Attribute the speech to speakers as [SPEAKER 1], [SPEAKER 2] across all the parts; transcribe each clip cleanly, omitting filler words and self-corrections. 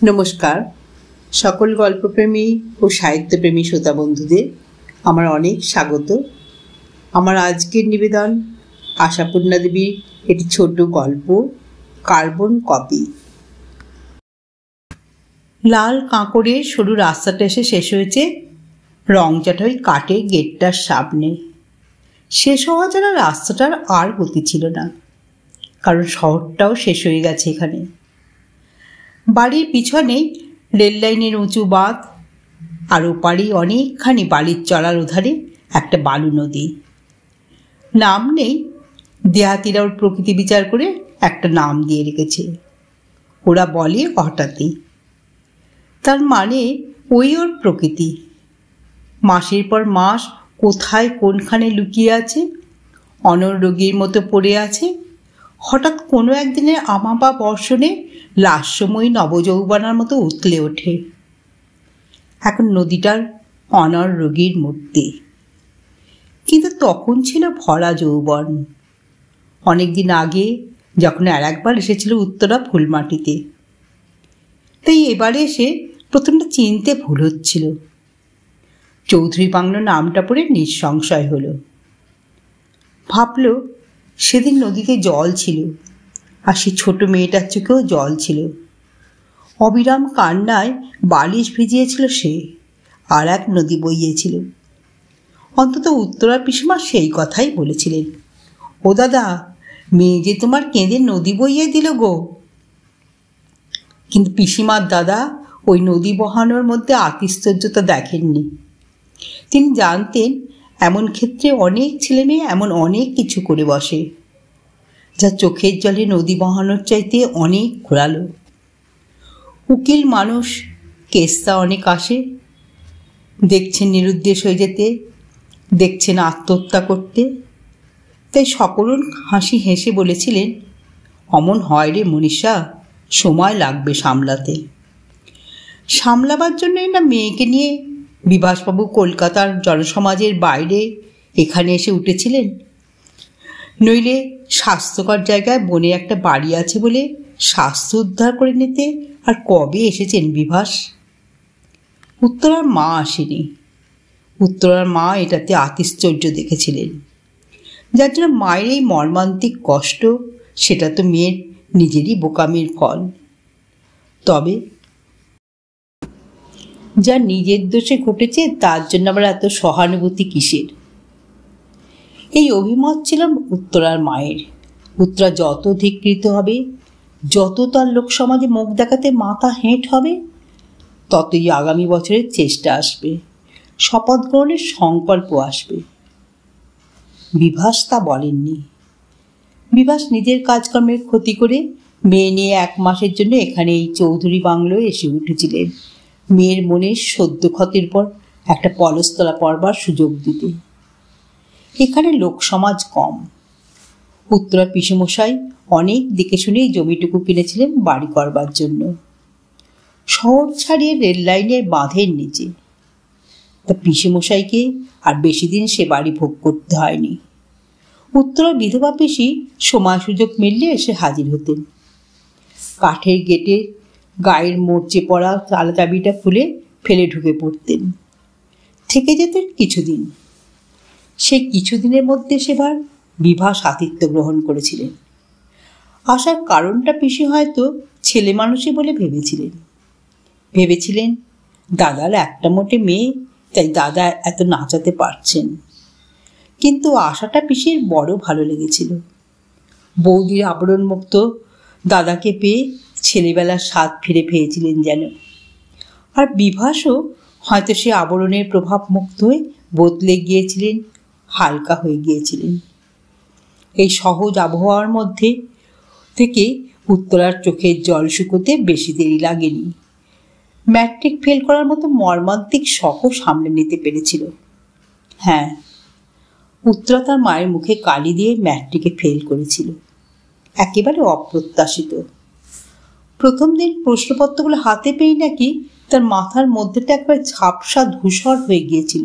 [SPEAKER 1] নমস্কার সকল গল্পপ্রেমী ও সাহিত্যপ্রেমী শ্রোতা বন্ধুদের আমার অনেক স্বাগত। আমার আজকের নিবেদন আশাপূর্ণা দেবীর একটি ছোট গল্প, কার্বন কপি। লাল কাঁকড়ের সরু রাস্তাটা এসে শেষ হয়েছে রংচাটাই কাঠের গেটটার সামনে। শেষ হওয়া ছাড়া রাস্তাটার আর গতি ছিল না, কারণ শহরটাও শেষ হয়ে গেছে এখানে। বাড়ির পিছনেই রেল লাইনের উঁচু বাঁধ, আর ওপারেই অনেকখানি বালির চড়ার ওধারে একটা বালু নদী। নাম নেই, দেহাতিরা ওর প্রকৃতি বিচার করে একটা নাম দিয়ে রেখেছে। ওরা বলে হঠাৎই, তার মানে ওই ওর প্রকৃতি। মাসের পর মাস কোথায় কোনখানে লুকিয়ে আছে, অনারোগীর মতো পড়ে আছে। হঠাৎ কোনো একদিনের আমাবা বর্ষণে লাস্যময়ী নবযৌবনার মতো উতলে ওঠে। এখন নদীটার অনারোগীর মূর্তি, কিন্তু তখন ছিল ভরা যৌবন। অনেকদিন আগে যখন একবার এসেছিল উত্তরা ফুলমাটিতে, তাই এবারে এসে প্রথমটা চিনতে ভুল হচ্ছিল। চৌধুরী বাংলো নামটা পড়ে নিঃসংশয় হলো। ভাবল সেদিন নদীতে জল ছিল, আর সে ছোট মেয়েটার চোখেও জল ছিল। অবিরাম কান্নায় বালিশ ভিজিয়েছিল সে, আর এক নদী বইয়েছিল। অন্তত উত্তরার পিসিমা সেই কথাই বলেছিলেন, ও দাদা, মেয়ে যে তোমার কেঁদে নদী বইয়ে দিল গো। কিন্তু পিসিমার দাদা ওই নদী বহানোর মধ্যে আতিশয্যতা দেখেননি। তিনি জানতেন এমন ক্ষেত্রে অনেক ছেলেমেয়ে এমন অনেক কিছু করে বসে, যা চোখের জলে নদী বহানোর চাইতে অনেক ঘোরালো। উকিল মানুষ, কেসটা অনেক আসে, দেখছেন নিরুদ্দেশ হয়ে যেতে, দেখছেন আত্মহত্যা করতে। তাই সকলন হাসি হেসে বলেছিলেন, অমন হয় রে মনীষা, সময় লাগবে সামলাতে। সামলাবার জন্যই না মেয়েকে নিয়ে বিভাসবাবু কলকাতার জনসমাজের বাইরে এখানে এসে উঠেছিলেন। নইলে স্বাস্থ্যকর জায়গায় বনে একটা বাড়ি আছে বলে স্বাস্থ্য উদ্ধার করে নিতে আর কবে এসেছেন বিভাস? উত্তরার মা আসেনি। উত্তরার মা এটাতে আতিশয্য দেখেছিলেন, যার জন্য মায়ের এই মর্মান্তিক কষ্ট, সেটা তো মেয়ের নিজেরই বোকামির ফল। তবে যা নিজের দোষে ঘটেছে তার জন্য আবার এত সহানুভূতি কিসের? এই অভিমত ছিল উত্তরার মায়ের। উত্তরা যত ধিকৃত হবে, যত তার লোক সমাজে মুখ দেখাতে মাথা হেঁট হবে, ততই আগামী বছরের চেষ্টা আসবে, শপথ গ্রহণের সংকল্প আসবে। বিভাস তা বলেননি। বিভাস নিজের কাজকর্মের ক্ষতি করে মেয়ে নিয়ে 1 মাসের জন্য এখানে এই চৌধুরী বাংলোয় এসে উঠেছিলেন, মেয়ের মনে সদ্য ক্ষতির পর একটা পলস্তলা পড়বার সুযোগ দিতে। এখানে লোক সমাজ কম। উত্তরা পিসেমশাই অনেক দেখে শুনেই জমিটুকু কিনেছিলেন বাড়ি করবার জন্য, শহর ছাড়িয়ে রেল লাইনের বাঁধের নিচে। তা পিসেমশাইকে আর বেশি দিন সে বাড়ি ভোগ করতে হয়নি। উত্তরা বিধবা পিসি সময় সুযোগ মিললে এসে হাজির হতেন। কাঠের গেটে গায়ের মরচে পড়া তালা চাবিটা খুলে ফেলে ঢুকে পড়তেন। থেকে যেতেন কিছুদিন। সে কিছুদিনের মধ্যে সেবার বিভাস আতিথ্য গ্রহণ করেছিলেন। আসার কারণটা পিসি হয়তো ছেলে মানুষই বলে ভেবেছিলেন দাদার একটা মোটে মেয়ে, তাই দাদা এত নাচাতে পারছেন। কিন্তু আশাটা পিসির বড় ভালো লেগেছিল। বৌদির আবরণ মুক্ত দাদাকে পেয়ে ছেলেবেলার স্বাদ ফিরে পেয়েছিলেন যেন। আর বিভাসও হয়তো সে আবরণের প্রভাব মুক্ত হয়ে বদলে গিয়েছিলেন, হালকা হয়ে গিয়েছিলেন। এই সহজ আবহাওয়ার মধ্যে থেকে উত্তরার চোখের জল শুকোতে বেশি দেরি লাগেনি। ম্যাট্রিক ফেল করার মতো মর্মান্তিক শখও সামলে নিতে পেরেছিল। হ্যাঁ, উত্তরা তার মায়ের মুখে কালি দিয়ে ম্যাট্রিকে ফেল করেছিল, একেবারে অপ্রত্যাশিত। প্রথম দিন প্রশ্নপত্রগুলো হাতে পেয়ে নাকি তার মাথার মধ্যেটা একবার ঝাপসা ধূসর হয়ে গিয়েছিল।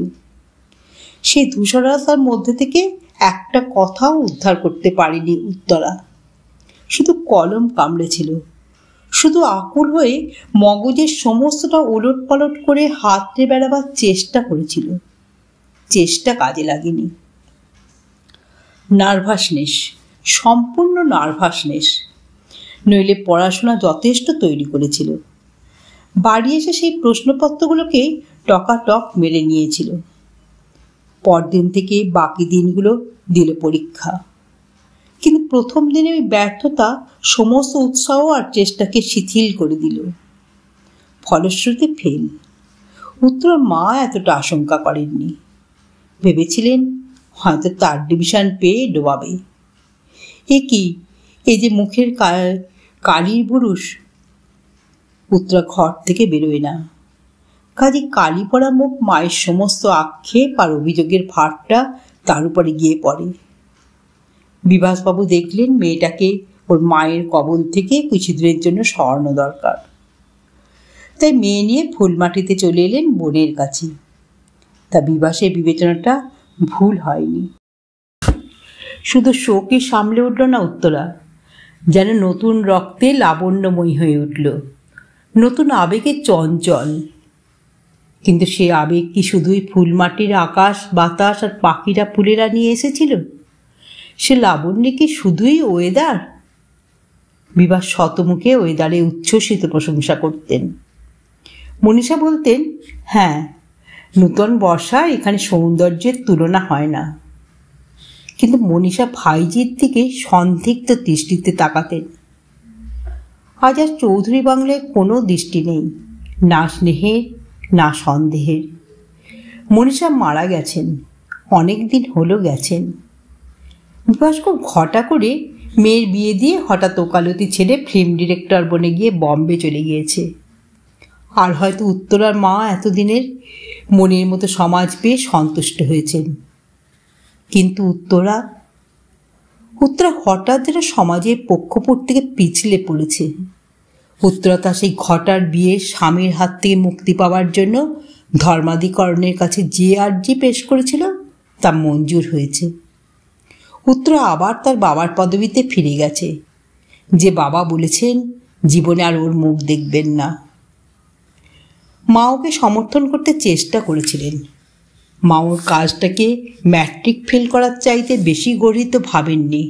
[SPEAKER 1] সেই ধূসরতার মধ্যে থেকে একটা কথাও উদ্ধার করতে পারেনি উত্তরা। শুধু কলম কামড়েছিল, শুধু আকুল হয়ে মগজের সমস্তটা ওলট পালট করে হাতড়ে বেড়াবার চেষ্টা করেছিল। চেষ্টা কাজে লাগেনি। নার্ভাসনেস, সম্পূর্ণ নার্ভাসনেস। নইলে পড়াশোনা যথেষ্ট তৈরি করেছিল। বাড়ি এসে সেই প্রশ্নপত্রগুলোকে টকাটক মেরে নিয়েছিল। পরদিন থেকে বাকি দিনগুলো দিল পরীক্ষা। কিন্তু প্রথম দিনে ওই ব্যর্থতা সমস্ত উৎসাহ আর চেষ্টাকে শিথিল করে দিল। ফলশ্রুতি ফেল। উত্তরার মা এতটা আশঙ্কা করেননি। ভেবেছিলেন হয়তো তার ডিভিশন পেয়ে ডোবাবে। এ কি, এই যে মুখের কালির বুরুষ। উত্তরা ঘর থেকে বেরোয় না। কাজে কালি পড়া মুখ মায়ের সমস্ত আক্ষেপ আর অভিযোগের ভারটা তার উপরে গিয়ে পড়ে। বিভাসবাবু দেখলেন মেয়েটাকে ওর মায়ের কবল থেকে কিছুদিনের জন্য সরানো দরকার। তাই মেয়ে নিয়ে ফুলমাটিতে চলে এলেন বোনের কাছে। তা বিভাসের বিবেচনাটা ভুল হয়নি। শুধু শোকে সামলে উঠল না উত্তরা, যেন নতুন রক্তে লাবণ্যময়ী হয়ে উঠল, নতুন আবেগে চঞ্চল। কিন্তু সে আবেগ কি শুধুই ফুলমাটির আকাশ বাতাস আর পাখিরা ফুলেরা নিয়ে এসেছিল? সে লাবণ্যে কি শুধুই ওয়েদার? বিভাস শতমুখে ওয়েদারে উচ্ছ্বসিত প্রশংসা করতেন। মনীষা বলতেন, হ্যাঁ, নূতন বর্ষা এখানে সৌন্দর্যের তুলনা হয় না। কিন্তু মনীষা ভাইজির দিকে সন্দিগ্ধ দৃষ্টিতে তাকাতেন। আজ আর চৌধুরী বাংলায় কোনো দৃষ্টি নেই, না স্নেহের না সন্দেহের। মনীষা মারা গেছেন, অনেক দিন হলো গেছেন। বিভাস খুব ঘটা করে মেয়ের বিয়ে দিয়ে হঠাৎ ওকালতি ছেড়ে ফিল্ম ডিরেক্টর বনে গিয়ে বম্বে চলে গিয়েছে। আর হয়তো উত্তরার মা এতদিনের মনের মতো সমাজ পেয়ে সন্তুষ্ট হয়েছেন। কিন্তু উত্তরা হঠাৎ যেন সমাজের পক্ষপট থেকে পিছলে পড়েছে। উত্তরা তার সেই ঘটার বিয়ে স্বামীর হাত থেকে মুক্তি পাওয়ার জন্য ধর্মাধিকরণের কাছে যে আর্জি পেশ করেছিল তা মঞ্জুর হয়েছে। উত্তরা আবার তার বাবার পদবিতে ফিরে গেছে, যে বাবা বলেছেন জীবনে আর ওর মুখ দেখবেন না। মা ওকে সমর্থন করতে চেষ্টা করেছিলেন। মা ওর কাজটাকে ম্যাট্রিক ফেল করার চাইতে বেশি গর্হিত ভাবেননি।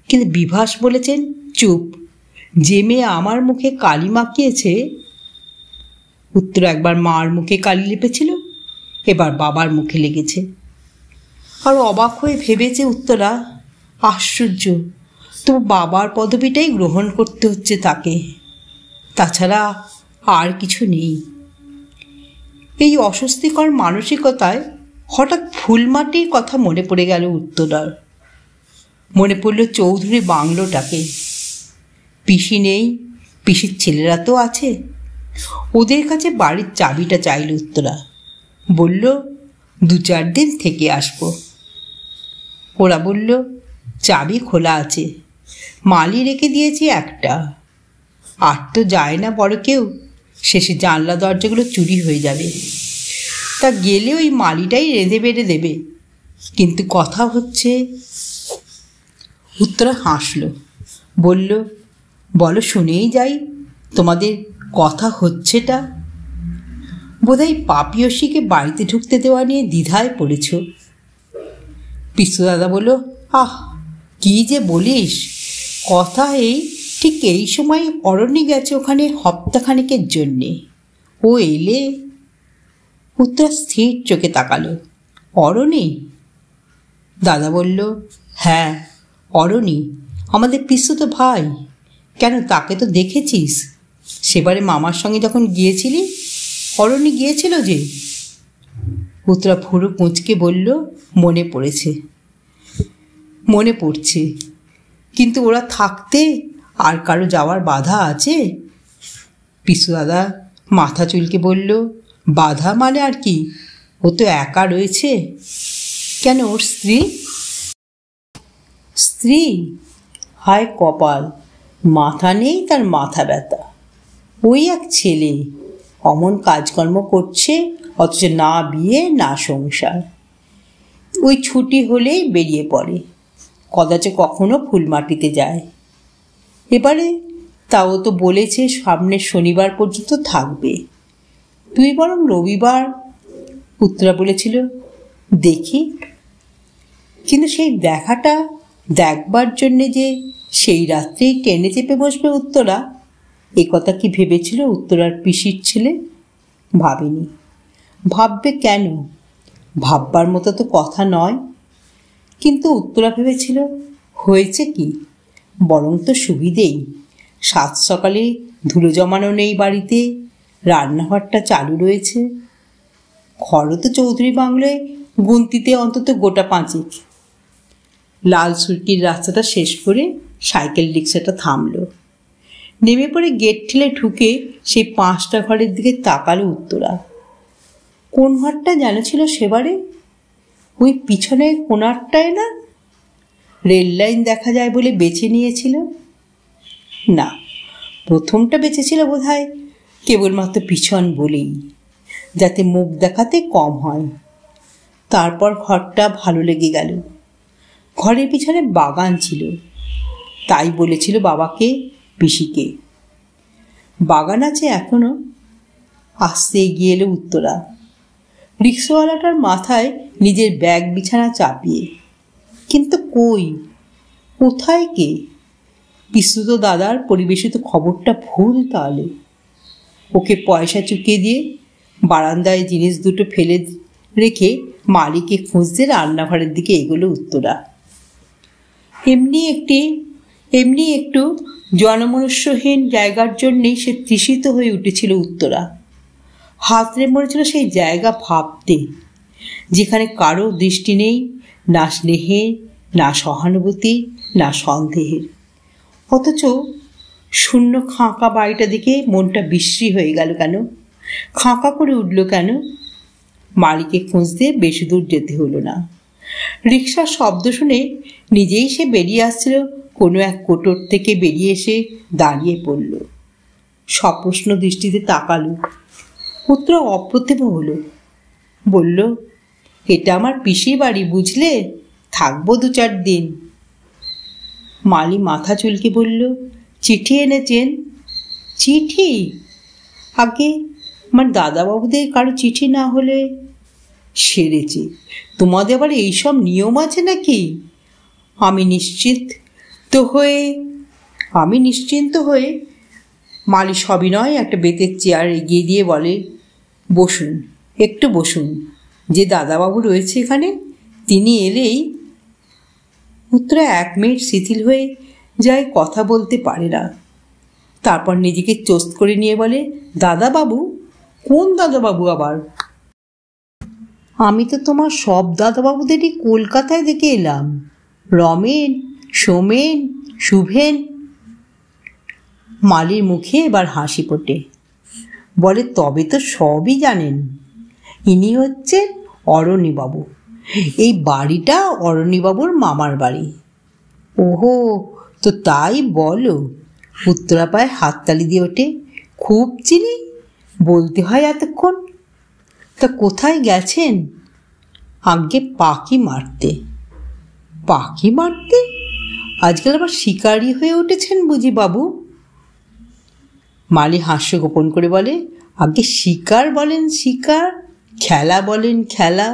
[SPEAKER 1] কিন্তু বিভাস বলেছেন, চুপ, যে মেয়ে আমার মুখে কালি মাখিয়েছে। উত্তর একবার মার মুখে কালি লেপেছিল, এবার বাবার মুখে লেগেছে। আর অবাক হয়ে ভেবেছে উত্তরা, আশ্চর্য, তবু বাবার পদবিটাই গ্রহণ করতে হচ্ছে তাকে, তাছাড়া আর কিছু নেই। এই অস্বস্তিকর মানসিকতায় হঠাৎ ফুলমাটির কথা মনে পড়ে গেল উত্তরার। মনে পড়ল চৌধুরী বাংলোটাকে। পিসি নেই, পিসির ছেলেরা তো আছে। ওদের কাছে বাড়ির চাবিটা চাইল উত্তরা। বলল 2-4 দিন থেকে আসবো। ওরা বলল চাবি খোলা আছে, মালি রেখে দিয়েছি একটা। আর তো যায় না বড় কেউ, শেষে জানলা দরজাগুলো চুরি হয়ে যাবে। তা গেলে ওই মালিটাই রেঁধে বেড়ে দেবে। কিন্তু কথা হচ্ছে। উত্তরা হাসল, বলল, বলো শুনেই যাই, তোমাদের কথা হচ্ছেটা। বোধহয় পাপিয়সীকে বাড়িতে ঢুকতে দেওয়া নিয়ে দ্বিধায় পড়েছ। পিসু দাদা বলল, আহ, কি যে বলিস, কথা এই ঠিক এই সময় অরণ্যে গেছে ওখানে হপ্তাখানেকের জন্যে। ও এলে। উত্তরা স্থির চোখে তাকালো। অরণি? দাদা বলল, হ্যাঁ অরণি, আমাদের পিসু তো ভাই। কেন, তাকে তো দেখেছিস? সেবারে মামার সঙ্গে যখন গিয়েছিলি অরণি গিয়েছিল যে। উত্তরা ভুরু কুঁচকে বলল, মনে পড়েছে। মনে পড়ছে, কিন্তু ওরা থাকতে আর কারো যাওয়ার বাধা আছে? পিসু দাদা মাথা চুলকে বলল, বাধা মানে আর কি, ও তো একা রয়েছে। কেন, ওর স্ত্রী? স্ত্রী? হায় কপাল, মাথা নেই তার মাথা ব্যথা। ওই এক ছেলে অমন কাজকর্ম করছে, অথচ না বিয়ে না সংসার। ওই ছুটি হলেই বেরিয়ে পড়ে, কদাচ কখনো ফুলমাটিতে যায়। এবারে তাও তো বলেছে সামনের শনিবার পর্যন্ত থাকবে, তুই বরং রবিবার। উত্তরা বলেছিল, দেখি। কিন্তু সেই দেখাটা দেখবার জন্যে যে সেই রাত্রেই ট্রেনে চেপে বসবে উত্তরা, এ কথা কি ভেবেছিল উত্তরার পিসির ছেলে? ভাবেনি। ভাববে কেন? ভাববার মতো তো কথা নয়। কিন্তু উত্তরা ভেবেছিল, হয়েছে কি, বরং তো সুবিধেই। সাত সকালে ধুলো জমানো নেই বাড়িতে, রান্নাঘরটা চালু রয়েছে। ঘরও তো চৌধুরী বাংলায় গুনতিতে অন্তত গোটা 5। লাল সুরকির রাস্তাটা শেষ করে সাইকেল রিক্সাটা থামল। নেমে পড়ে গেট ঠেলে ঢুকে সেই 5টা ঘরের দিকে তাকালো উত্তরা। কোন ঘরটা জানা ছিল সেবারে? ওই পিছনে কোণারটায় না? রেল লাইন দেখা যায় বলে বেছে নিয়েছিল? না, প্রথমটা বেঁচেছিল বোধ হয় কেবলমাত্র পিছন বলেই, যাতে মুখ দেখাতে কম হয়। তারপর ঘরটা ভালো লেগে গেল। ঘরের পিছনে বাগান ছিল, তাই বলেছিল বাবাকে, পিসিকে। বাগান আছে এখনো। আস্তে এগিয়ে এলো উত্তরা, রিক্সাওয়ালাটার মাথায় নিজের ব্যাগ বিছানা চাপিয়ে। কিন্তু কই, কোথায় কে? পিসুত দাদার পরিবেশিত খবরটা ভুল তাহলে। ওকে পয়সা চুকিয়ে দিয়ে বারান্দায় জিনিস দুটো ফেলে রেখে মালিকে খুঁজতে রান্নাঘরের দিকে এগোলো উত্তরা। এমনি একটু জনমনুষ্যহীন জায়গার জন্যেই সে তৃষিত হয়ে উঠেছিল উত্তরা। হাতড়ে মরেছিল সেই জায়গা ভাবতে, যেখানে কারো দৃষ্টি নেই, না স্নেহের, না সহানুভূতি, না সন্দেহের। অথচ শূন্য খাঁকা বাড়িটা দেখে মনটা বিশ্রী হয়ে গেল কেন? খাঁকা করে উঠল কেন? মালিকে খুঁজতে বেশি দূর যেতে হলো না। রিক্সার শব্দ শুনে নিজেই সে বেরিয়ে আসছিল কোনো এক কোটর থেকে বেরিয়ে এসে দাঁড়িয়ে পড়ল। সপ্রশ্ন দৃষ্টিতে তাকালো। উত্তরা অপ্রতিভ হলো। বলল, এটা আমার পিসির বাড়ি, বুঝলে, থাকবো 2-4 দিন। মালি মাথা চুলকে বলল, চিঠি এনেছেন? চিঠি? আগে আমার দাদাবাবুদের কারো চিঠি না হলে? সেরেছে, তোমাদের আবার এইসব নিয়ম আছে নাকি? আমি নিশ্চিন্ত হয়ে মালি সবিনয় একটা বেতের চেয়ার এগিয়ে দিয়ে বলে, বসুন, একটু বসুন। যে দাদাবাবু রয়েছে এখানে, তিনি এলেই। উত্তরা 1 মিনিট শিথিল হয়ে যায়, কথা বলতে পারে না। তারপর নিজেকে চোস্ত করে নিয়ে বলে, দাদাবাবু? কোন দাদাবাবু আবার? আমি তো তোমার সব দাদাবাবুদেরই কলকাতায় দেখে এলাম। রমেন, সোমেন, শুভেন। মালির মুখে এবার হাসি ফোটে। বলে, তবে তো সবই জানেন। ইনি হচ্ছেন অরণ্যবাবু। এই বাড়িটা অরণ্যবাবুর মামার বাড়ি। ওহো, তো তাই বলো। উত্তরা পায়ে হাততালি দিয়ে ওঠে। খুব চিনি, বলতে হয় এতক্ষণ। তা কোথায় গেছেন? আগে পাখি মারতে। পাখি মারতে? আজকাল আবার শিকারি হয়ে উঠেছেন বুঝি বাবু? মালি হাস্য গোপন করে বলে, আগে শিকার বলেন শিকার, খেলা বলেন খেলা।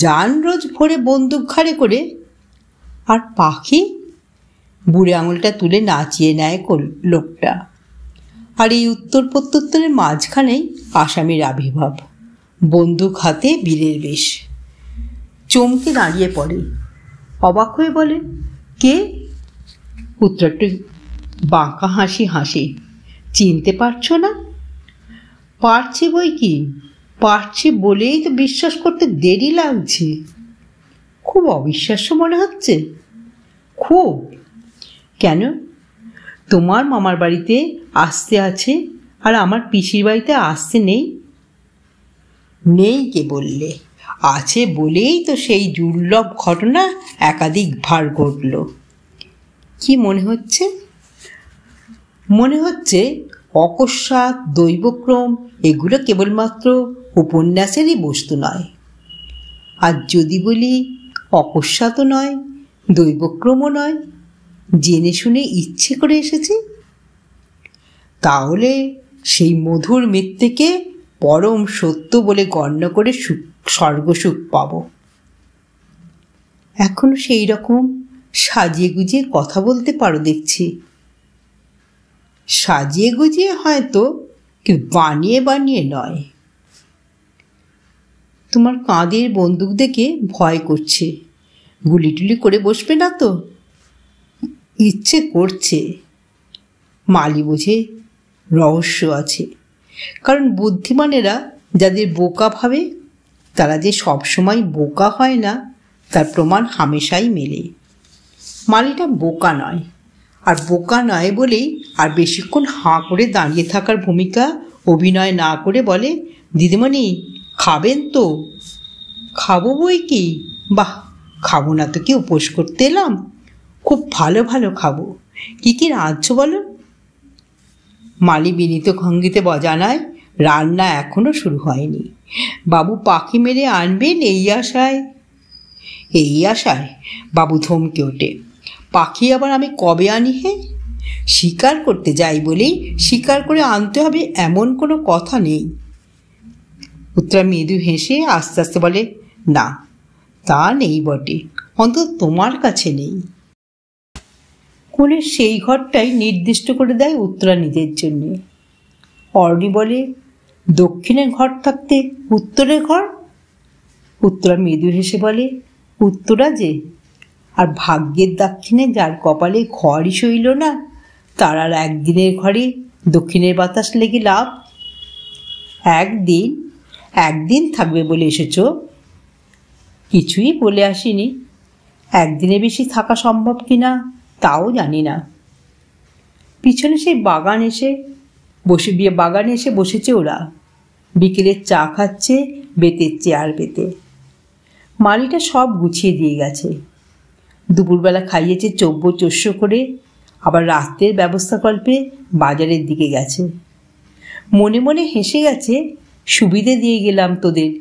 [SPEAKER 1] যান রোজ ভোরে বন্দুক ঘাড়ে করে। আর পাখি? বুড়ে আঙুলটা তুলে নাচিয়ে নেয় লোকটা। আর এই উত্তর প্রত্যুত্তরের মাঝখানেই আসামির আবির্ভাব, বন্দুক হাতে বীরের বেশ। চমকে দাঁড়িয়ে পড়ে, অবাক হয়ে বলে, কে? উত্তরটি বাঁকা হাসি হাসে। চিনতে পারছো না? পারছি বই কি, পারছি বলেই তো বিশ্বাস করতে দেরি লাগছে। খুব অবিশ্বাস্য মনে হচ্ছে? খুব। কেন? তোমার মামার বাড়িতে আসতে আছে আর আমার পিসির বাড়িতে আসতে নেই? নেই কে বললে? আছে বলেই তো সেই দুর্লভ ঘটনা একাধিক ভার ঘটল। কি মনে হচ্ছে? মনে হচ্ছে অকস্মাৎ, দৈবক্রম এগুলো কেবলমাত্র উপন্যাসেরই বস্তু নয়। আর যদি বলি অকস্মাৎও নয়, দৈবক্রমও নয়, জেনে শুনে ইচ্ছে করে এসেছে। তাহলে সেই মধুর মিথ্যেকে পরম সত্য বলে গণ্য করে স্বর্গসুখ পাব। এখনো সেই রকম সাজিয়ে গুজিয়ে কথা বলতে পারো দেখছি। সাজিয়ে গুজিয়ে হয়তো, কিন্তু বানিয়ে বানিয়ে নয়। তোমার কাঁধের বন্দুক দেখে ভয় করছে। গুলি টুলি করে বসবে না তো? ইচ্ছে করছে। মালি বোঝে রহস্য আছে, কারণ বুদ্ধিমানেরা যাদের বোকা ভাবে তারা যে সবসময় বোকা হয় না তার প্রমাণ হামেশাই মেলে। মালিটা বোকা নয়, আর বোকা নয় বলেই আর বেশিক্ষণ হাঁ করে দাঁড়িয়ে থাকার ভূমিকা অভিনয় না করে বলে, দিদিমণি খাবেন তো? খাবো বই কি। বাহ, খাবো না তো কি উপোস করতে এলাম? খুব ভালো ভালো খাবো। কি কি রাঁধছো বলো? মালি বিনীত ভঙ্গিতে জানায়, রান্না এখনো শুরু হয়নি। বাবু পাখি মেরে আনবেন এই আশায়। এই আশায় বাবু ধমকে ওঠে, পাখি আবার আমি কবে আনি হে? শিকার করতে যাই বলেই শিকার করে আনতে হবে এমন কোনো কথা নেই। উত্তরা মৃদু হেসে আস্তে আস্তে বলে, না তা নেই বটে, অন্তত তোমার কাছে নেই। কোণের সেই ঘরটাই নির্দিষ্ট করে দেয় উত্তরা নিজের জন্যে। অর্ণি বলে, দক্ষিণের ঘর থাকতে উত্তরের ঘর? উত্তরা মৃদু হেসে বলে, উত্তরা যে, আর ভাগ্যের দাক্ষিণে যার কপালে ঘরই সইল না তার আর একদিনের ঘরে দক্ষিণের বাতাস লেগে লাভ। একদিন থাকবে বলে এসেছ? কিছুই বলে আসিনি। একদিনে বেশি থাকা সম্ভব কিনা তাও জানি না। পিছনে সেই বাগানে এসে বসেছে ওরা। বিকেলের চা খাচ্ছে বেতের চেয়ার পেতে। মালিটা সব গুছিয়ে দিয়ে গেছে। দুপুরবেলা খাইয়েছে চব্য চস্য করে, আবার রাত্রের ব্যবস্থাকল্পে বাজারের দিকে গেছে। মনে মনে হেসে গেছে, সুবিধে দিয়ে গেলাম তোদের।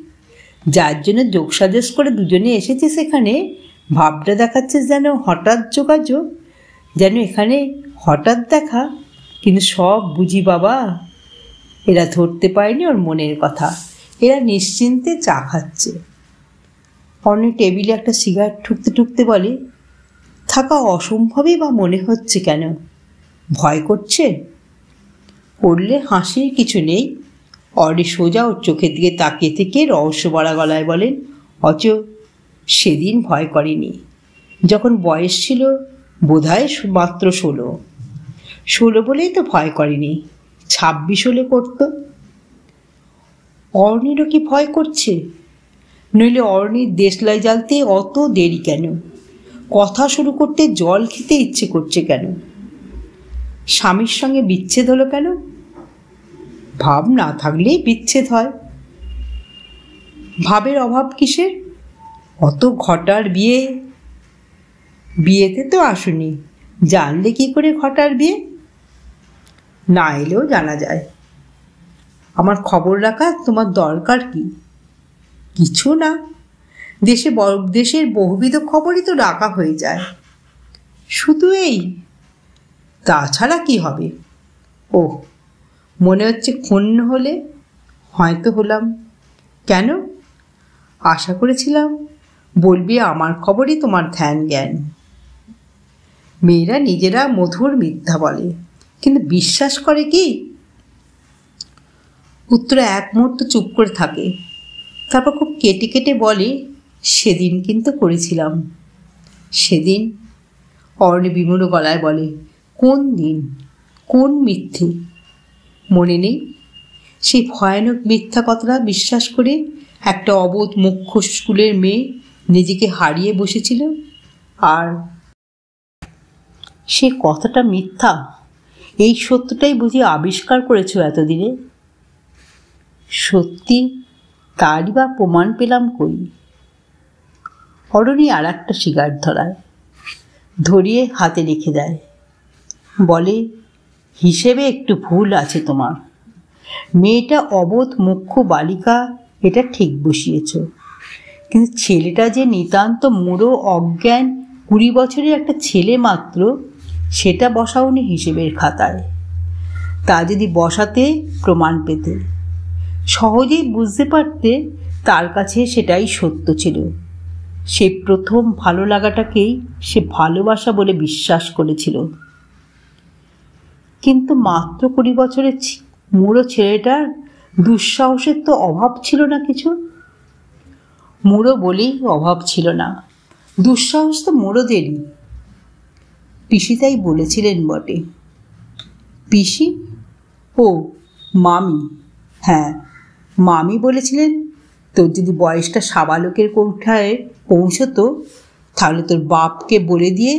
[SPEAKER 1] যার জন্য যোগসাজস করে দুজনে এসেছে সেখানে ভাবটা দেখাচ্ছে যেন হঠাৎ যোগাযোগ, যেন এখানে হঠাৎ দেখা। কিন্তু সব বুঝি বাবা, এরা ধরতে পারেনি ওর মনের কথা। এরা নিশ্চিন্তে চা খাচ্ছে। অন্য টেবিলে একটা সিগারেট ঠুকতে ঠুকতে বলে, থাকা অসম্ভবই বা মনে হচ্ছে কেন? ভয় করছে? করলে হাসির কিছু নেই। অর্ণি সোজা ওর চোখের দিকে তাকিয়ে থেকে রহস্য ভরা গলায় বলেন, অচ সেদিন ভয় করেনি। যখন বয়স ছিল বোধহয় মাত্র 16 বলেই তো ভয় করেনি। 26 হলে করত। অর্ণিরও কি ভয় করছে? নইলে অর্ণির দেশলাই জ্বালতে অত দেরি কেন? কথা শুরু করতে জল খেতে ইচ্ছে করছে কেন? স্বামীর সঙ্গে বিচ্ছেদ হলো কেন? ভাব না থাকলেই বিচ্ছেদ হয়। ভাবের অভাব কিসের? অত ঘটার বিয়েতে তো আসুনি, জানলে কি করে ঘটার বিয়ে? না এলেও জানা যায়। আমার খবর রাখা তোমার দরকার কি? কিছু না, দেশের বহুবিধ খবরই তো রাখা হয়ে যায়। শুধু এই? তাছাড়া কি হবে? ও, মনে হচ্ছে ক্ষুণ্ণ হলে। হয়তো হলাম। কেন? আশা করেছিলাম বলবি আমার খবরই তোমার ধ্যান জ্ঞান। মেয়েরা নিজেরা মধুর মিথ্যা বলে, কিন্তু বিশ্বাস করে কি? উত্তরা এক মুহূর্ত চুপ করে থাকে, তারপর খুব কেটে কেটে বলে, সেদিন কিন্তু করেছিলাম। সেদিন? অর্ণি বিমূঢ় গলায় বলে, কোন দিন? কোন মিথ্যে? মনে নেই? সেই ভয়ানক মিথ্যা কথাটা বিশ্বাস করে একটা অবোধ মুখ্য স্কুলের মেয়ে নিজেকে হারিয়ে বসেছিল, আর সে কথাটা মিথ্যা। এই সত্যটাই বুঝি আবিষ্কার করেছ এতদিনে। সত্যি তারই বা প্রমাণ পেলাম কই? অরণি আর একটা সিগারেট ধরিয়ে হাতে রেখে দেয়। বলে, হিসেবে একটু ভুল আছে তোমার। মেয়েটা অবোধ মুখ্য বালিকা এটা ঠিক বসিয়েছ, কিন্তু ছেলেটা যে নিতান্ত মূঢ় অজ্ঞান 20 বছরের একটা ছেলে মাত্র, সেটা বসাওনি হিসেবের খাতায়। তা যদি বসাতে প্রমাণ পেতে, সহজেই বুঝতে পারতে তার কাছে সেটাই সত্য ছিল। সে প্রথম ভালো লাগাটাকেই সে ভালোবাসা বলে বিশ্বাস করেছিল। কিন্তু মাত্র 20 বছরের মুড়ো ছেলেটার দুঃসাহসের তো অভাব ছিল না কিছু। মুড়ো বলেই অভাব ছিল না, দুঃসাহস তো মুড়োদেরই। পিসি তাই বলেছিলেন বটে। পিসি? ও মামি। হ্যাঁ, মামি বলেছিলেন তোর যদি বয়সটা সাবালকের কোঠায় পৌঁছতো তাহলে তোর বাপকে বলে দিয়ে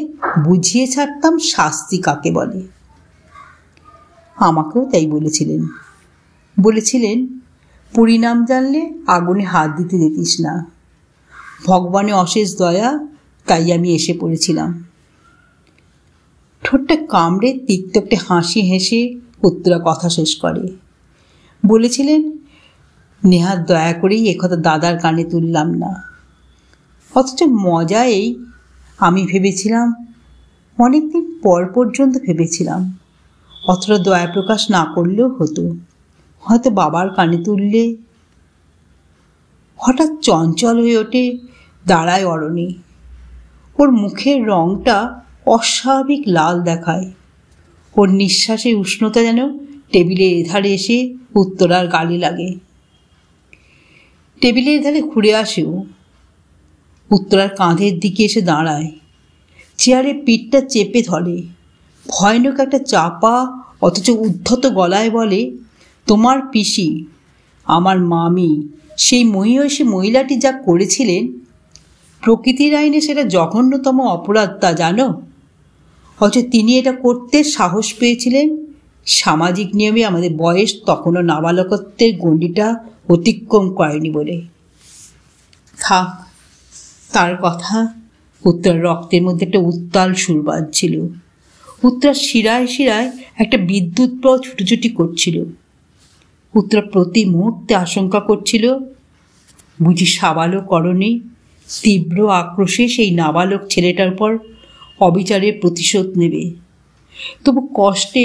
[SPEAKER 1] বুঝিয়ে ছাড়তাম শাস্তি কাকে বলে। আমাকেও তাই বলেছিলেন। বলেছিলেন পরিণাম জানলে আগুনে হাত দিতে দিতিস না। ভগবানের অশেষ দয়া, তাই আমি এসে পড়েছিলাম। ঠোঁটটা কামড়ে তিক্ত একটা হাসি হেসে উত্তরা কথা শেষ করে। বলেছিলেন নেহাত দয়া করেই একথা দাদার কানে তুললাম না। অথচ মজা এই, আমি ভেবেছিলাম, অনেকদিন পর পর্যন্ত ভেবেছিলাম, অতটা দয়া প্রকাশ না করলেও হতো, হয়তো বাবার কানে তুললে। হঠাৎ চঞ্চল হয়ে ওঠে, দাঁড়ায় অরণি। ওর মুখের রংটা অস্বাভাবিক লাল দেখায়। ওর নিঃশ্বাসের উষ্ণতা যেন টেবিলের এধারে এসে উত্তরার গালে লাগে। টেবিলের ধারে ঘুরে আসেও উত্তরার কাঁধের দিকে এসে দাঁড়ায়, চেয়ারে পিঠটা চেপে ধরে, ভয়ানক একটা চাপা অথচ উদ্ধত গলায় বলে, তোমার পিসি, আমার মামি, সেই মহিয়সী মহিলাটি যা করেছিলেন, প্রকৃতির আইনে সেটা জঘন্যতম অপরাধ, তা জানো? অথচ তিনি এটা করতে সাহস পেয়েছিলেন সামাজিক নিয়মে আমাদের বয়স তখনও নাবালকত্বের গণ্ডিটা অতিক্রম করেনি বলে। থাক, তার কথা। উত্তরার রক্তের মধ্যে একটা উত্তাল সুর বাজছিল। উত্তরার শিরায় শিরায় একটা বিদ্যুৎ প্রবাহ ছুটোছুটি করছিল। উত্তরা প্রতি মুহূর্তে আশঙ্কা করছিল বুঝি সাবালক অরণি তীব্র আক্রোশে সেই নাবালক ছেলেটার উপর অবিচারের প্রতিশোধ নেবে। তবু কষ্টে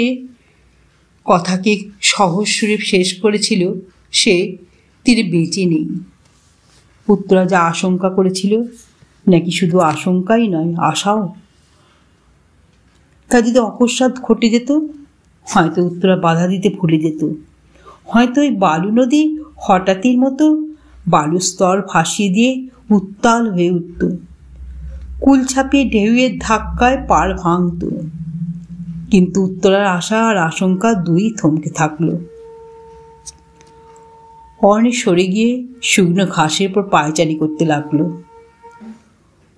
[SPEAKER 1] কথাকে সহজ সুরে শেষ করেছিল সে, তিনি বেঁচে নেই। উত্তরা যা আশঙ্কা করেছিল, নাকি শুধু আশঙ্কাই নয়, আশাও। তা যদি অকস্মাৎ ঘটে যেত, হয়তো উত্তরা বাধা দিতে ভুলে যেত। হয়তো ওই বালু নদী হঠাৎই মতো বালুর স্তর ভাসিয়ে দিয়ে উত্তাল হয়ে উঠত, কুল ছাপিয়ে ঢেউয়ের ধাক্কায় পাড় ভাঙত। কিন্তু উত্তরার আশা আর আশঙ্কা দুই থমকে থাকলো। অরণি সরে গিয়ে শুকনো ঘাসের পর পায়চারি করতে লাগলো।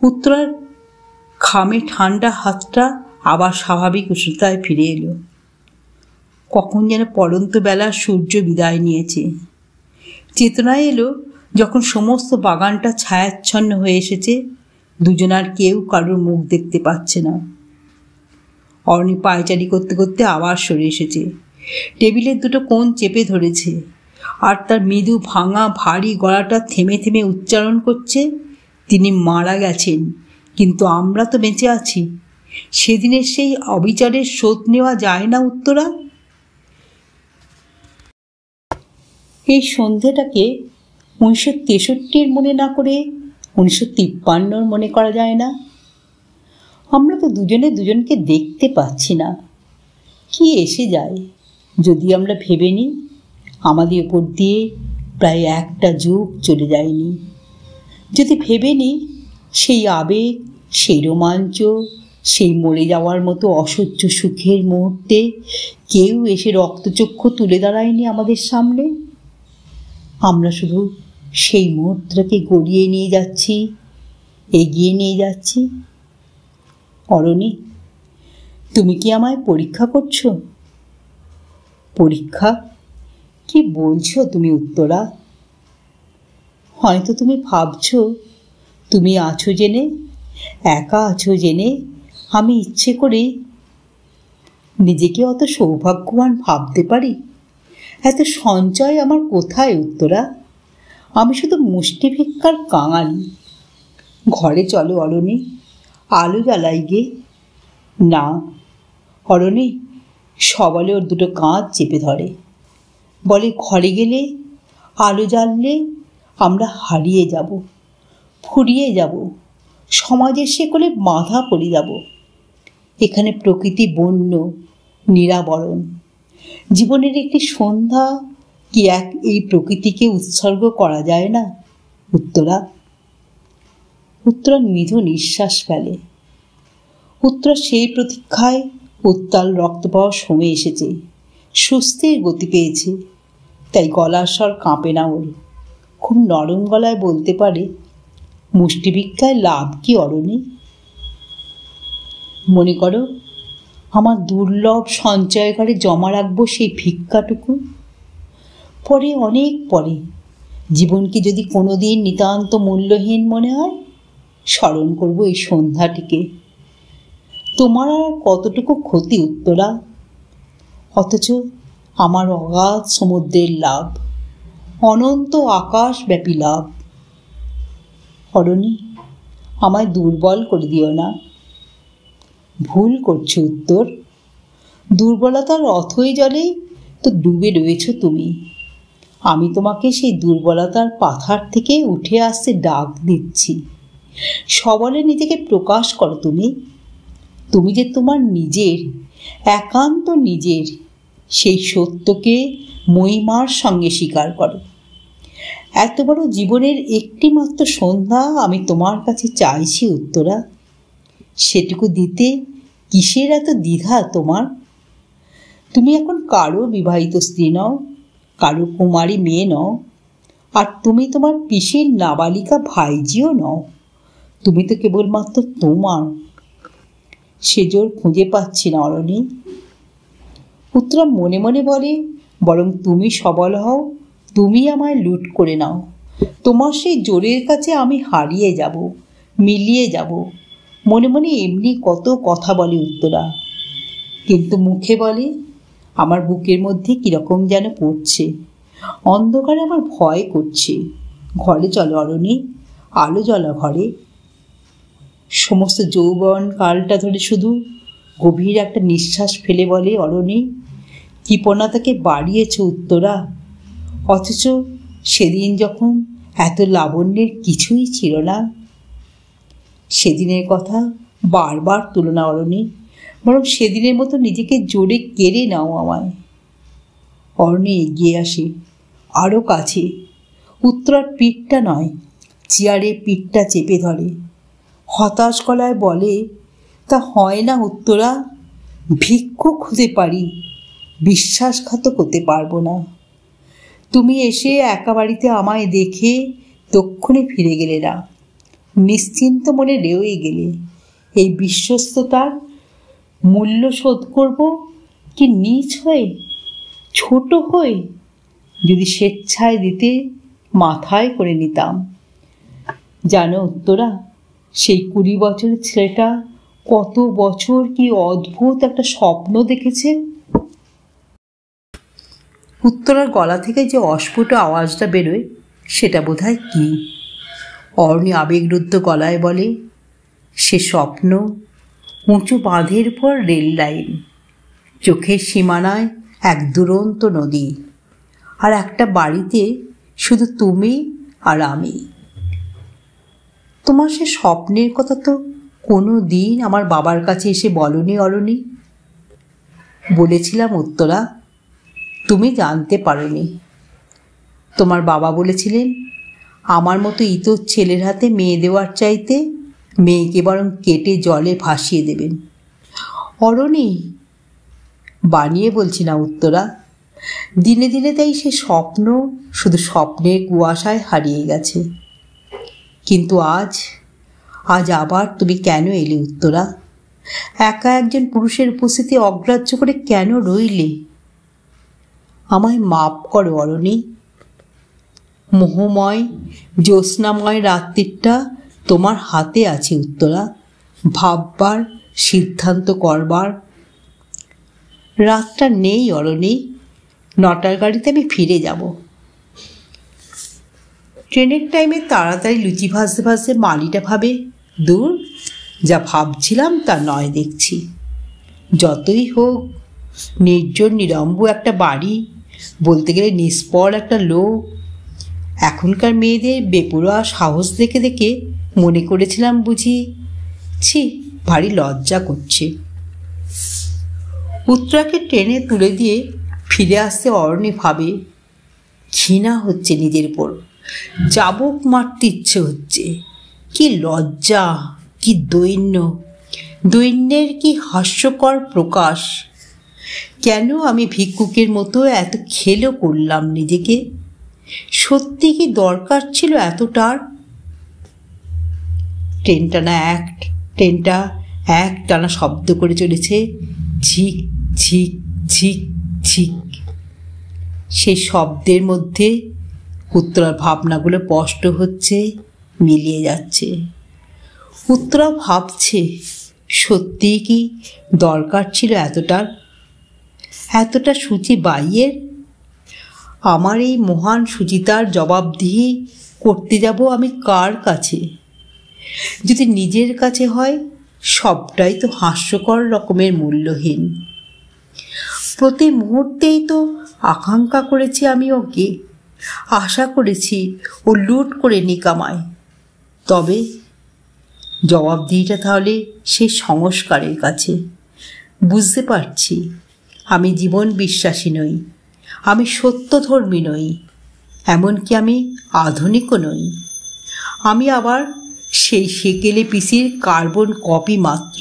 [SPEAKER 1] উত্তরার খামে ঠান্ডা হাতটা আবার স্বাভাবিক উষ্ণতায় ফিরে এলো। কখন যেন পড়ন্ত বেলা সূর্য বিদায় নিয়েছে। চেতনায় এলো যখন সমস্ত বাগানটা ছায়াচ্ছন্ন হয়ে এসেছে, দুজনার কেউ কারোর মুখ দেখতে পাচ্ছে না। অরণি পায়চারি করতে করতে আবার সরে এসেছে, টেবিলের দুটো কোণ চেপে ধরেছে, আর তার মৃদু ভাঙা ভারী গলাটা থেমে থেমে উচ্চারণ করছে, তিনি মারা গেছেন, কিন্তু আমরা তো বেঁচে আছি। সেদিনের সেই অবিচারের শোধ নেওয়া যায় না উত্তরা। এই সন্ধ্যেটাকে 1963 মনে না করে 1953 মনে করা যায় না? আমরা তো দুজনে দুজনকে দেখতে পাচ্ছি না। কি এসে যায় যদি আমরা ভেবে নিই আমাদের উপর দিয়ে প্রায় একটা যুগ চলে যায়নি। যদি ভেবে নিই সেই আবেগ, সেই রোমাঞ্চ, সেই মরে যাওয়ার মতো অসহ্য সুখের মুহূর্তে কেউ এসে রক্তচক্ষু তুলে দাঁড়ায়নি আমাদের সামনে। আমরা শুধু সেই মুহূর্তটাকে গড়িয়ে নিয়ে যাচ্ছি, এগিয়ে নিয়ে যাচ্ছি। অরণি, তুমি কি আমায় পরীক্ষা করছো? পরীক্ষা? কি বলছো তুমি উত্তরা? হয়তো তুমি ভাবছো তুমি আছো জেনে, একা আছো জেনে আমি ইচ্ছে করে নিজেকে অত সৌভাগ্যবান ভাবতে পারি। এত সঞ্চয় আমার কোথায় উত্তরা? আমি শুধু মুষ্টি ভিক্ষার কাঙালি। ঘরে চলো অরণি, আলো জ্বালাই গে। না অরণি, সবলে ওর দুটো কাঁধ চেপে ধরে, বলে ঘরে গেলে আলো জ্বাললে আমরা হারিয়ে যাব, ফুরিয়ে যাব, সমাজের শেকলে বাঁধা পড়ে যাব। এখানে প্রকৃতি বন্য, নিরাবরণ। জীবনের একটি সন্ধ্যা কি এই প্রকৃতিকে উৎসর্গ করা যায় না উত্তরা? উত্তরা মৃদু নিঃশ্বাস ফেলে। উত্তরা সেই প্রতীক্ষায় উত্তাল রক্ত পাওয়ার সময় এসেছে, স্বস্তির গতি পেয়েছে, তাই গলার স্বর কাঁপে না ওর। খুব নরম গলায় বলতে পারে, মুষ্টিভিক্ষায় লাভ কি অরণি? মনে করো আমার দুর্লভ সঞ্চয়ঘরে জমা রাখবো সেই ভিক্ষাটুকু। পরে, অনেক পরে, জীবনকে যদি কোনোদিন নিতান্ত মূল্যহীন মনে হয়, স্মরণ করবো এই সন্ধ্যাটিকে। তোমার আর কতটুকু ক্ষতি উত্তরা? অথচ আমার অগাধ সমুদ্রের লাভ, অনন্ত আকাশব্যাপী লাভ। অরণি, আমায় দুর্বল করে দিও না। ভুল করছো উত্তর। দুর্বলতার অথই জলেই তো ডুবে রয়েছ তুমি। আমি তোমাকে সেই দুর্বলতার পাথার থেকে উঠে আসতে ডাক দিচ্ছি। সবলে নিজেকে প্রকাশ করো তুমি। তুমি যে তোমার নিজের, একান্ত নিজের, সেই সত্যকে মহিমার সঙ্গে স্বীকার করো। এত বড় জীবনের একটি মাত্র সন্ধ্যা আমি তোমার কাছে চাইছি উত্তরা। সেটুকু দিতে কিসের এত দ্বিধা তোমার? তুমি এখন কারো বিবাহিত স্ত্রী নও, কারো কুমারী মেয়ে নও, আর তুমি তোমার পিসির নাবালিকা ভাইজিও নও। তুমি তো কেবলমাত্র তোমার। সে জোর খুঁজে পাচ্ছি না অরণি। উত্তরা মনে মনে বলে, বরং তুমি সবল হও, তুমি আমায় লুট করে নাও। তোমার সেই জোরের কাছে আমি হারিয়ে যাব, মিলিয়ে যাব। মনে মনে এমনি কত কথা বলে উত্তরা, কিন্তু মুখে বলে আমার বুকের মধ্যে কিরকম যেন পড়ছে, অন্ধকারে আমার ভয় করছে। ঘরে চলো অরণি, আলো জ্বলা ঘরে। সমস্ত যৌবন কালটা ধরে শুধু গভীর একটা নিঃশ্বাস ফেলে বলে অরণি, কৃপণতাকে বাড়িয়েছ উত্তরা। অথচ সেদিন যখন এত লাবণ্যের কিছুই ছিল না। সেদিনের কথা বারবার তুলনা অরণি, বরং সেদিনের মতো নিজেকে জোরে কেড়ে নাও আমায়। অরণি এগিয়ে আসে আরও কাছে, উত্তরার পিঠটা নয়, চেয়ারে পিঠটা চেপে ধরে। হতাশ গলায় বলে, তা হয় না উত্তরা। ভিক্ষুক হতে পারি, বিশ্বাসঘাতক হতে পারবো না। তুমি এসে একা বাড়িতে আমায় দেখে তক্ষুনি ফিরে গেলে না, নিশ্চিন্ত মনে রয়ে গেলে। এই বিশ্বস্ততার মূল্য শোধ করব কি নীচ হয়ে, ছোট হয়ে? যদি স্বেচ্ছায় দিতে মাথায় করে নিতাম। জানো উত্তরা, সেই 20 বছরের ছেলেটা কত বছর কি অদ্ভুত একটা স্বপ্ন দেখেছে। উত্তরার গলা থেকে যে অস্ফুট আওয়াজটা বেরোয়, সেটা বোধহয় কি? অরণি আবেগরুদ্ধ গলায় বলে, সে স্বপ্ন উঁচু বাঁধের পর রেল লাইন, চোখের সীমানায় এক দুরন্ত নদী, আর একটা বাড়িতে শুধু তুমি আর আমি। তোমার সে স্বপ্নের কথা তো কোনো দিন আমার বাবার কাছে এসে বলনি অরণি। বলেছিলাম উত্তরা, তুমি জানতে পারোনি। তোমার বাবা বলেছিলেন, আমার মতো ইতর ছেলের হাতে মেয়ে দেওয়ার চাইতে মেয়েকে বরং কেটে জলে ভাসিয়ে দেবেন। অরণি, বানিয়ে বলছি না উত্তরা। দিনে দিনে তাই সে স্বপ্ন শুধু স্বপ্নের কুয়াশায় হারিয়ে গেছে। কিন্তু আজ আবার তুমি কেন এলে উত্তরা? একা একজন পুরুষের উপস্থিতি অগ্রাহ্য করে কেন রইলে? আমায় মাপ করো অরণি। মোহময় জ্যোৎস্নাময় রাত্রিটা তোমার হাতে আছে উত্তরা, ভাববার, সিদ্ধান্ত করবার। রাতটা নেই অরণি, 9টার গাড়িতে আমি ফিরে যাব। ট্রেনের টাইমে তাড়াতাড়ি লুচি ভাজতে ভাজতে মালিটা ভাবে, দূর, যা ভাবছিলাম তা নয় দেখছি। যতই হোক নির্জন নিরম্ব একটা বাড়ি, বলতে গেলে নিষ্পর একটা লোক। এখনকার মেয়েদের বেপরোয়া সাহস দেখে দেখে মনে করেছিলাম বুঝি ছি, ভারী লজ্জা করছে। উত্তরাকে ট্রেনে তুলে দিয়ে ফিরে আসতে অরণ্যে ভাবে ঘৃণা হচ্ছে নিজের উপর, চাবুক মারতে ইচ্ছে হচ্ছে। কি লজ্জা, কি দৈন্য, দৈন্যের কি হাস্যকর প্রকাশ। কেন আমি ভিক্ষুকের মতো এত খেলো করলাম নিজেকে? সত্যি কি দরকার ছিল এতটার? ট্রেনটা এক টানা শব্দ করে চলেছে, ঝিক ঝিক ঝিক ঝিক। সেই শব্দের মধ্যে উত্তরার ভাবনাগুলো স্পষ্ট হচ্ছে, মিলিয়ে যাচ্ছে। উত্তরা ভাবছে সত্যি কি দরকার ছিল এতটা সূচি বাইয়ের? আমার এই মহান সুচিতার জবাবদিহি করতে যাব আমি কার কাছে? যদি নিজের কাছে হয় সবটাই তো হাস্যকর রকমের মূল্যহীন। প্রতি মুহূর্তেই তো আকাঙ্ক্ষা করেছি আমি ওকে, আশা করেছি ও লুট করে নিকামায়। তবে জবাবদিহিটা তাহলে সেই সংস্কারের কাছে। বুঝতে পারছি আমি জীবন বিশ্বাসী নই, আমি সত্যধর্মী নই, এমনকি আমি আধুনিকও নই। আমি আবার সেই সেকেলে পিসির কার্বন কপি মাত্র।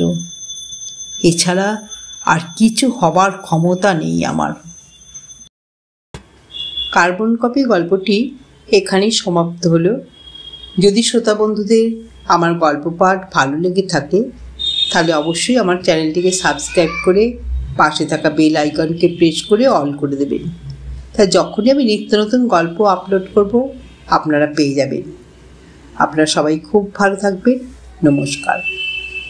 [SPEAKER 1] এছাড়া আর কিছু হবার ক্ষমতা নেই আমার। কার্বন কপি গল্পটি এখানেই সমাপ্ত হলো। যদি শ্রোতা বন্ধুদের আমার গল্প পাঠ ভালো লেগে থাকে তাহলে অবশ্যই আমার চ্যানেলটিকে সাবস্ক্রাইব করে পাশে থাকা বেল আইকনকে প্রেস করে অল করে দেবেন। তা যখনই আমি নিত্য নতুন গল্প আপলোড করব আপনারা পেয়ে যাবেন। আপনারা সবাই খুব ভালো থাকবেন। নমস্কার।